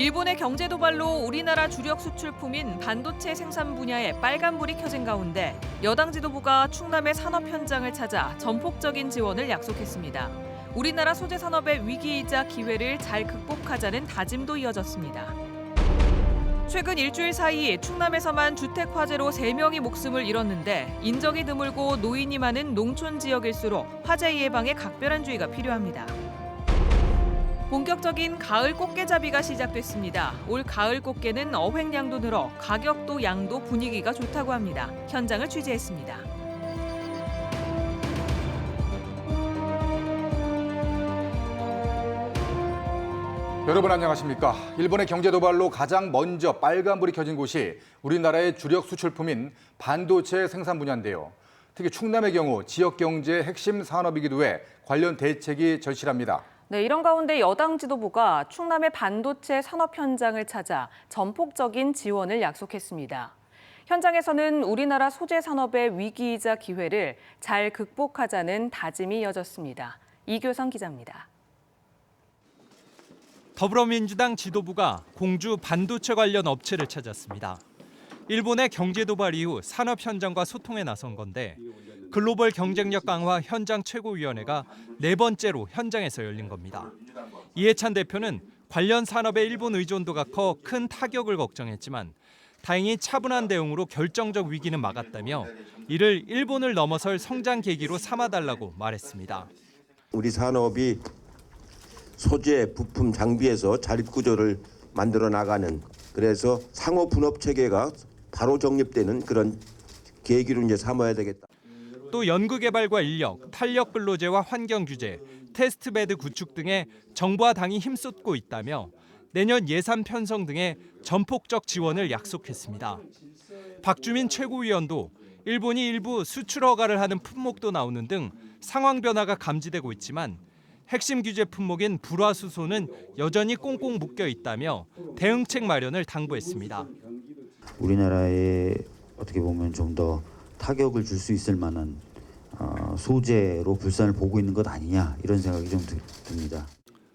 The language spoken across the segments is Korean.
일본의 경제 도발로 우리나라 주력 수출품인 반도체 생산 분야에 빨간불이 켜진 가운데 여당 지도부가 충남의 산업 현장을 찾아 전폭적인 지원을 약속했습니다. 우리나라 소재 산업의 위기이자 기회를 잘 극복하자는 다짐도 이어졌습니다. 최근 일주일 사이 충남에서만 주택 화재로 3명이 목숨을 잃었는데 인적이 드물고 노인이 많은 농촌 지역일수록 화재 예방에 각별한 주의가 필요합니다. 본격적인 가을 꽃게잡이가 시작됐습니다. 올 가을 꽃게는 어획량도 늘어 가격도 양도 분위기가 좋다고 합니다. 현장을 취재했습니다. 여러분 안녕하십니까? 일본의 경제 도발로 가장 먼저 빨간불이 켜진 곳이 우리나라의 주력 수출품인 반도체 생산 분야인데요. 특히 충남의 경우 지역 경제의 핵심 산업이기도 해 관련 대책이 절실합니다. 네, 이런 가운데 여당 지도부가 충남의 반도체 산업 현장을 찾아 전폭적인 지원을 약속했습니다. 현장에서는 우리나라 소재 산업의 위기이자 기회를 잘 극복하자는 다짐이 이어졌습니다. 이교성 기자입니다. 더불어민주당 지도부가 공주 반도체 관련 업체를 찾았습니다. 일본의 경제 도발 이후 산업 현장과 소통에 나선 건데 글로벌 경쟁력 강화 현장 최고위원회가 4번째로 현장에서 열린 겁니다. 이해찬 대표는 관련 산업의 일본 의존도가 커 큰 타격을 걱정했지만 다행히 차분한 대응으로 결정적 위기는 막았다며 이를 일본을 넘어설 성장 계기로 삼아달라고 말했습니다. 우리 산업이 소재, 부품, 장비에서 자립구조를 만들어 나가는 그래서 상호 분업 체계가 바로 정립되는 그런 계기로 이제 삼아야 되겠다. 또 연구개발과 인력, 탄력 근로제와 환경 규제, 테스트베드 구축 등에 정부와 당이 힘쏟고 있다며 내년 예산 편성 등의 전폭적 지원을 약속했습니다. 박주민 최고위원도 일본이 일부 수출 허가를 하는 품목도 나오는 등 상황 변화가 감지되고 있지만 핵심 규제 품목인 불화수소는 여전히 꽁꽁 묶여 있다며 대응책 마련을 당부했습니다. 우리나라에 어떻게 보면 좀 더 타격을 줄 수 있을 만한 소재로 불산을 보고 있는 것 아니냐 이런 생각이 좀 듭니다.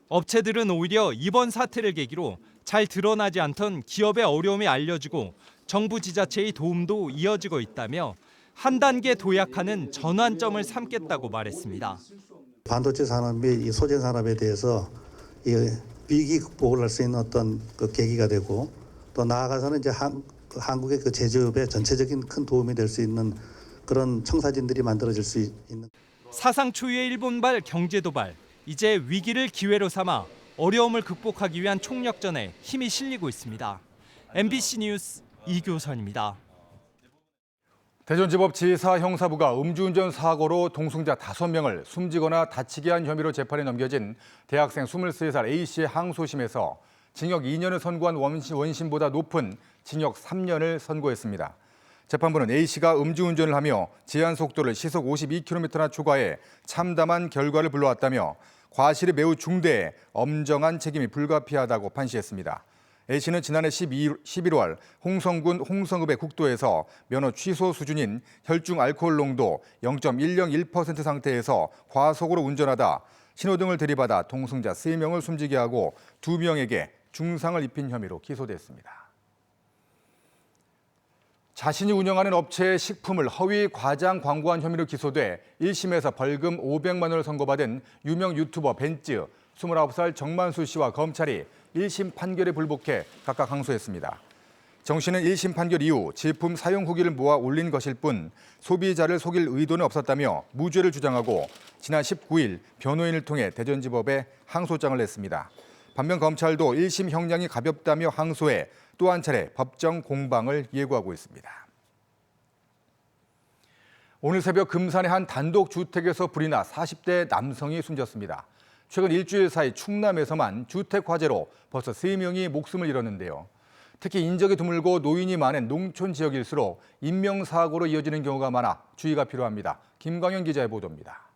업체들은 오히려 이번 사태를 계기로 잘 드러나지 않던 기업의 어려움이 알려지고 정부 지자체의 도움도 이어지고 있다며 한 단계 도약하는 전환점을 삼겠다고 말했습니다. 반도체 산업이 이 소재 산업에 대해서 이 위기 극복을 할 수 있는 어떤 그 계기가 되고 또 나아가서는 이제 한국의 그 제조업에 전체적인 큰 도움이 될 수 있는 그런 청사진들이 만들어질 수 있는. 사상 초유의 일본발 경제 도발, 이제 위기를 기회로 삼아 어려움을 극복하기 위한 총력전에 힘이 실리고 있습니다. MBC 뉴스 이교선입니다. 대전지법지사 형사부가 음주운전 사고로 동승자 5명을 숨지거나 다치게 한 혐의로 재판에 넘겨진 대학생 23살 A씨의 항소심에서 징역 2년을 선고한 원심보다 높은 징역 3년을 선고했습니다. 재판부는 A씨가 음주운전을 하며 제한 속도를 시속 52km나 초과해 참담한 결과를 불러왔다며 과실이 매우 중대해 엄정한 책임이 불가피하다고 판시했습니다. A씨는 지난해 11월 홍성군 홍성읍의 국도에서 면허 취소 수준인 혈중 알코올 농도 0.101% 상태에서 과속으로 운전하다 신호등을 들이받아 동승자 3명을 숨지게 하고 2명에게 중상을 입힌 혐의로 기소됐습니다. 자신이 운영하는 업체의 식품을 허위 과장 광고한 혐의로 기소돼 1심에서 벌금 500만 원을 선고받은 유명 유튜버 벤츠 29살 정만수 씨와 검찰이 1심 판결에 불복해 각각 항소했습니다. 정 씨는 1심 판결 이후 제품 사용 후기를 모아 올린 것일 뿐 소비자를 속일 의도는 없었다며 무죄를 주장하고 지난 19일 변호인을 통해 대전지법에 항소장을 냈습니다. 반면 검찰도 1심 형량이 가볍다며 항소해 또 한 차례 법정 공방을 예고하고 있습니다. 오늘 새벽 금산의 한 단독 주택에서 불이 나 40대 남성이 숨졌습니다. 최근 일주일 사이 충남에서만 주택 화재로 벌써 3명이 목숨을 잃었는데요. 특히 인적이 드물고 노인이 많은 농촌 지역일수록 인명사고로 이어지는 경우가 많아 주의가 필요합니다. 김광현 기자의 보도입니다.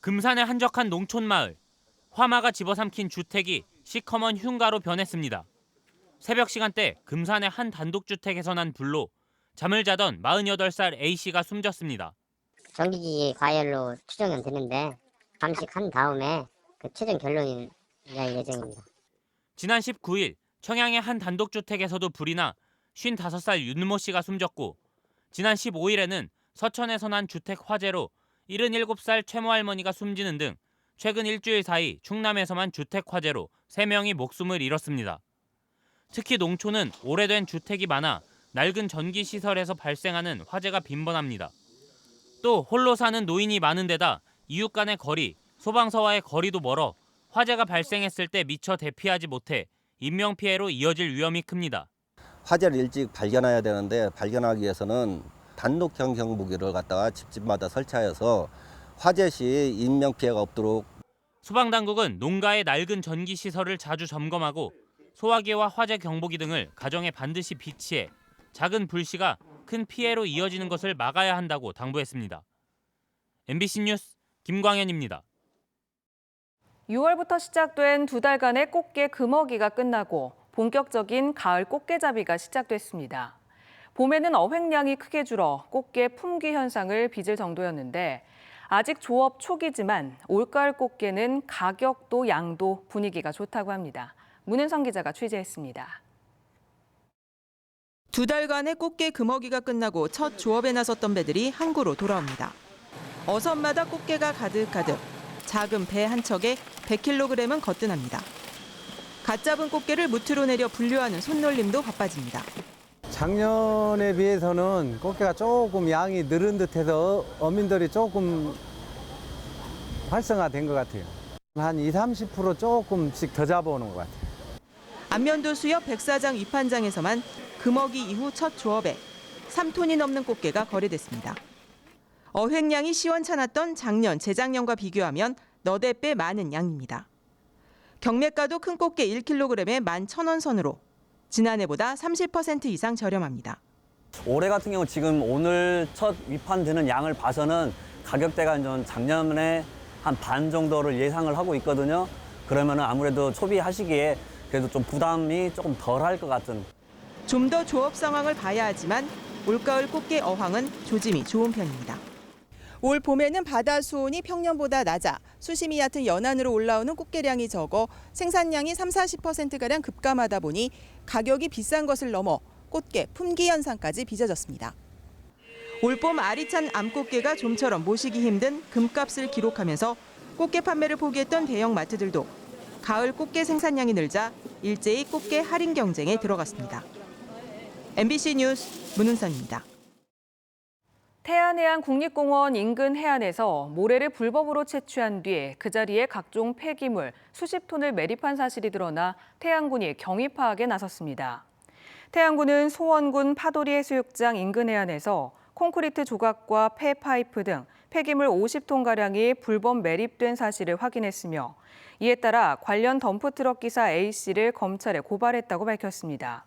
금산의 한적한 농촌 마을. 화마가 집어삼킨 주택이 시커먼 흉가로 변했습니다. 새벽 시간대 금산의 한 단독주택에서 난 불로 잠을 자던 48살 A씨가 숨졌습니다. 정기지 과열로 추정은 되는데 감식한 다음에 그 최종 결론이 날 예정입니다. 지난 19일 청양의 한 단독주택에서도 불이 나 55살 윤모 씨가 숨졌고 지난 15일에는 서천에서 난 주택 화재로 77살 최모 할머니가 숨지는 등 최근 일주일 사이 충남에서만 주택 화재로 3명이 목숨을 잃었습니다. 특히 농촌은 오래된 주택이 많아 낡은 전기시설에서 발생하는 화재가 빈번합니다. 또 홀로 사는 노인이 많은 데다 이웃 간의 거리, 소방서와의 거리도 멀어 화재가 발생했을 때 미처 대피하지 못해 인명피해로 이어질 위험이 큽니다. 화재를 일찍 발견해야 되는데 발견하기 위해서는 단독형 경보기를 갖다가 집집마다 설치하여서 화재 시 인명피해가 없도록. 소방당국은 농가의 낡은 전기시설을 자주 점검하고 소화기와 화재 경보기 등을 가정에 반드시 비치해 작은 불씨가 큰 피해로 이어지는 것을 막아야 한다고 당부했습니다. MBC 뉴스 김광현입니다. 6월부터 시작된 2달간의 꽃게 금어기가 끝나고 본격적인 가을 꽃게잡이가 시작됐습니다. 봄에는 어획량이 크게 줄어 꽃게 품귀 현상을 빚을 정도였는데 아직 조업 초기지만 올가을 꽃게는 가격도 양도 분위기가 좋다고 합니다. 문은성 기자가 취재했습니다. 2달간의 꽃게 금어기가 끝나고 첫 조업에 나섰던 배들이 항구로 돌아옵니다. 어선마다 꽃게가 가득가득, 작은 배 한 척에 100kg은 거뜬합니다. 갓 잡은 꽃게를 무트로 내려 분류하는 손놀림도 바빠집니다. 작년에 비해서는 꽃게가 조금 양이 늘은 듯해서 어민들이 조금 활성화된 것 같아요. 한 20-30% 조금씩 더 잡아오는 것 같아요. 안면도 수협 백사장 위판장에서만 금어기 이후 첫 조업에 3톤이 넘는 꽃게가 거래됐습니다. 어획량이 시원찮았던 작년, 재작년과 비교하면 너댓 배 많은 양입니다. 경매가도 큰 꽃게 1kg에 11,000원 선으로 지난해보다 30% 이상 저렴합니다. 올해 같은 경우 지금 오늘 첫 위판되는 양을 봐서는 가격대가 좀 작년에 한 반 정도를 예상을 하고 있거든요. 그러면 아무래도 초비하시기에 그래도 좀 부담이 조금 덜 할 것 같은. 좀 더 조업 상황을 봐야 하지만 올가을 꽃게 어항은 조짐이 좋은 편입니다. 올 봄에는 바다 수온이 평년보다 낮아 수심이 얕은 연안으로 올라오는 꽃게량이 적어 생산량이 30-40%가량 급감하다 보니 가격이 비싼 것을 넘어 꽃게 품귀 현상까지 빚어졌습니다. 올봄 알이 찬 암꽃게가 좀처럼 모시기 힘든 금값을 기록하면서 꽃게 판매를 포기했던 대형 마트들도 가을 꽃게 생산량이 늘자 일제히 꽃게 할인 경쟁에 들어갔습니다. MBC 뉴스 문은선입니다. 태안해안 국립공원 인근 해안에서 모래를 불법으로 채취한 뒤 그 자리에 각종 폐기물 수십 톤을 매립한 사실이 드러나 태안군이 경위 파악에 나섰습니다. 태안군은 소원군 파도리 해수욕장 인근 해안에서 콘크리트 조각과 폐파이프 등 폐기물 50톤가량이 불법 매립된 사실을 확인했으며 이에 따라 관련 덤프트럭 기사 A씨를 검찰에 고발했다고 밝혔습니다.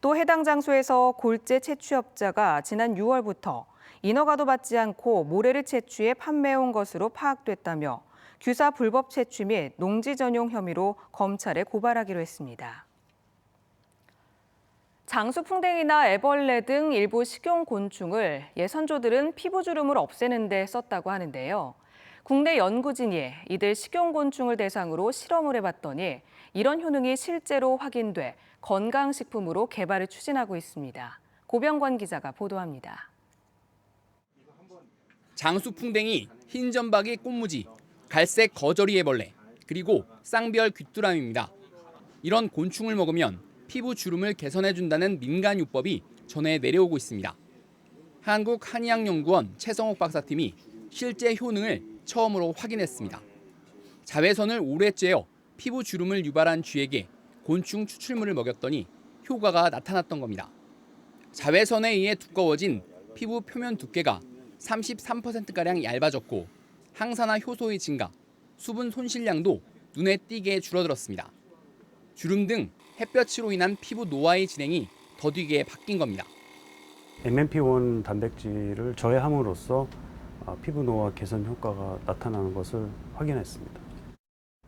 또 해당 장소에서 골재 채취업자가 지난 6월부터 인허가도 받지 않고 모래를 채취해 판매해온 것으로 파악됐다며 규사 불법 채취 및 농지 전용 혐의로 검찰에 고발하기로 했습니다. 장수풍뎅이나 애벌레 등 일부 식용곤충을 예선조들은 피부주름을 없애는 데 썼다고 하는데요. 국내 연구진이 이들 식용곤충을 대상으로 실험을 해봤더니 이런 효능이 실제로 확인돼 건강식품으로 개발을 추진하고 있습니다. 고병권 기자가 보도합니다. 장수풍뎅이, 흰점박이 꽃무지, 갈색 거저리 애벌레, 그리고 쌍별 귀뚜라미입니다. 이런 곤충을 먹으면 피부 주름을 개선해준다는 민간요법이 전해 내려오고 있습니다. 한국한의학연구원 최성옥 박사팀이 실제 효능을 처음으로 확인했습니다. 자외선을 오래 쬐어 피부 주름을 유발한 쥐에게 곤충 추출물을 먹였더니 효과가 나타났던 겁니다. 자외선에 의해 두꺼워진 피부 표면 두께가 33%가량 얇아졌고 항산화 효소의 증가, 수분 손실량도 눈에 띄게 줄어들었습니다. 주름 등 햇볕으로 인한 피부 노화의 진행이 더디게 바뀐 겁니다. MMP1 단백질을 저해함으로써 피부 노화 개선 효과가 나타나는 것을 확인했습니다.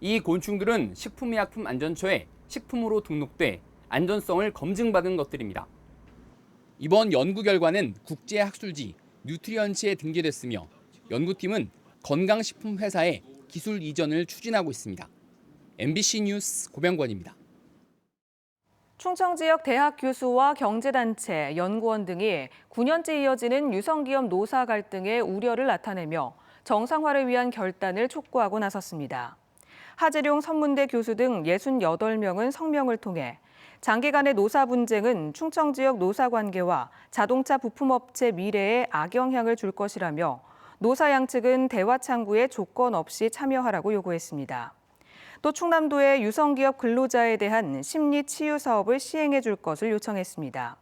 이 곤충들은 식품의약품안전처에 식품으로 등록돼 안전성을 검증받은 것들입니다. 이번 연구 결과는 국제학술지 뉴트리언츠에 등재됐으며 연구팀은 건강식품 회사에 기술 이전을 추진하고 있습니다. MBC 뉴스 고병권입니다. 충청 지역 대학 교수와 경제단체, 연구원 등이 9년째 이어지는 유성기업 노사 갈등의 우려를 나타내며 정상화를 위한 결단을 촉구하고 나섰습니다. 하재룡 선문대 교수 등 68명은 성명을 통해 장기간의 노사 분쟁은 충청 지역 노사 관계와 자동차 부품업체 미래에 악영향을 줄 것이라며 노사 양측은 대화 창구에 조건 없이 참여하라고 요구했습니다. 또 충남도의 유성기업 근로자에 대한 심리 치유 사업을 시행해 줄 것을 요청했습니다.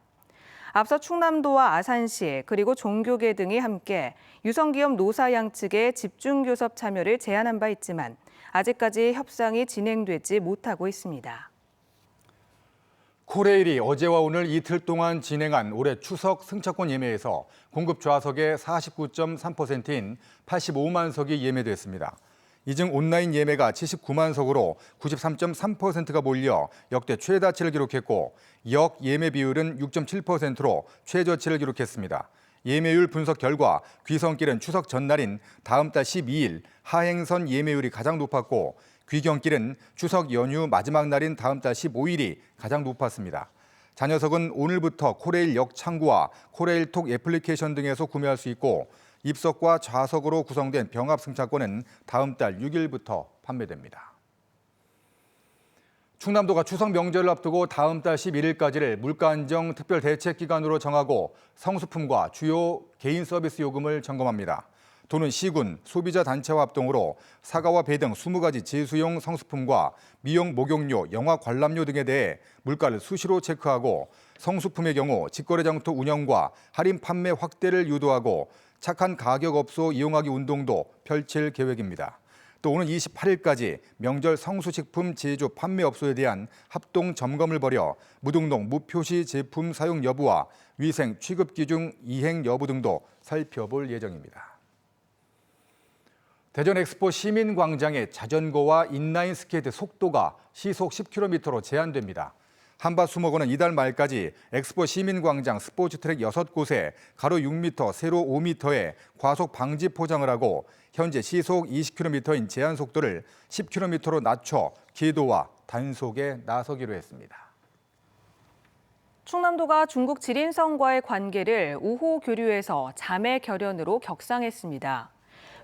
앞서 충남도와 아산시 그리고 종교계 등이 함께 유성기업 노사 양측의 집중교섭 참여를 제안한 바 있지만 아직까지 협상이 진행되지 못하고 있습니다. 코레일이 어제와 오늘 이틀 동안 진행한 올해 추석 승차권 예매에서 공급 좌석의 49.3%인 85만 석이 예매됐습니다. 이 중 온라인 예매가 79만 석으로 93.3%가 몰려 역대 최다치를 기록했고 역 예매 비율은 6.7%로 최저치를 기록했습니다. 예매율 분석 결과 귀성길은 추석 전날인 다음 달 12일 하행선 예매율이 가장 높았고 귀경길은 추석 연휴 마지막 날인 다음 달 15일이 가장 높았습니다. 잔여석은 오늘부터 코레일 역 창구와 코레일톡 애플리케이션 등에서 구매할 수 있고 입석과 좌석으로 구성된 병합 승차권은 다음 달 6일부터 판매됩니다. 충남도가 추석 명절을 앞두고 다음 달 11일까지를 물가 안정 특별 대책 기간으로 정하고 성수품과 주요 개인 서비스 요금을 점검합니다. 도는 시군, 소비자 단체와 합동으로 사과와 배 등 20가지 제수용 성수품과 미용, 목욕료, 영화 관람료 등에 대해 물가를 수시로 체크하고 성수품의 경우 직거래 장터 운영과 할인 판매 확대를 유도하고 착한 가격 업소 이용하기 운동도 펼칠 계획입니다. 또 오는 28일까지 명절 성수식품 제조 판매 업소에 대한 합동 점검을 벌여 무등록 무표시 제품 사용 여부와 위생 취급 기준 이행 여부 등도 살펴볼 예정입니다. 대전 엑스포 시민광장의 자전거와 인라인 스케이트 속도가 시속 10km로 제한됩니다. 한밭수목원은 이달 말까지 엑스포 시민광장 스포츠트랙 6곳에 가로 6m, 세로 5m의 과속 방지 포장을 하고 현재 시속 20km인 제한 속도를 10km로 낮춰 계도와 단속에 나서기로 했습니다. 충남도가 중국 지린성과의 관계를 우호 교류에서 자매 결연으로 격상했습니다.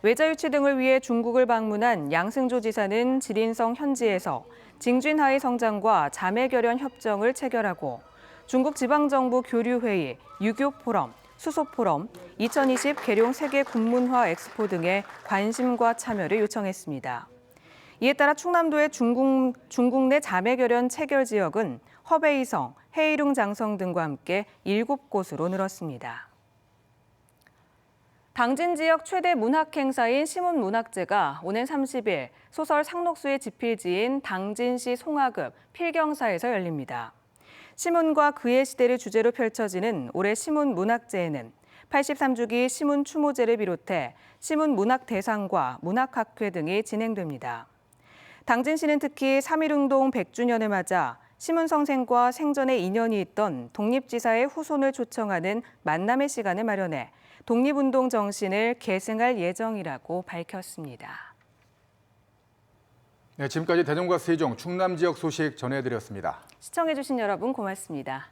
외자 유치 등을 위해 중국을 방문한 양승조 지사는 지린성 현지에서 징쥔하의 성장과 자매 결연 협정을 체결하고 중국 지방정부 교류회의, 유교 포럼, 수소 포럼, 2020 계룡 세계 군문화 엑스포 등의 관심과 참여를 요청했습니다. 이에 따라 충남도의 중국 내 자매 결연 체결 지역은 허베이성, 헤이룽 장성 등과 함께 7곳으로 늘었습니다. 당진 지역 최대 문학 행사인 시문문학제가 오는 30일 소설 상록수의 집필지인 당진시 송하급 필경사에서 열립니다. 시문과 그의 시대를 주제로 펼쳐지는 올해 시문문학제에는 83주기 시문추모제를 비롯해 시문문학대상과 문학학회 등이 진행됩니다. 당진시는 특히 3.1운동 100주년을 맞아 시문성생과 생전에 인연이 있던 독립지사의 후손을 초청하는 만남의 시간을 마련해 독립운동 정신을 계승할 예정이라고 밝혔습니다. 네, 지금까지 대전과 세종, 충남 지역 소식 전해드렸습니다. 시청해주신 여러분 고맙습니다.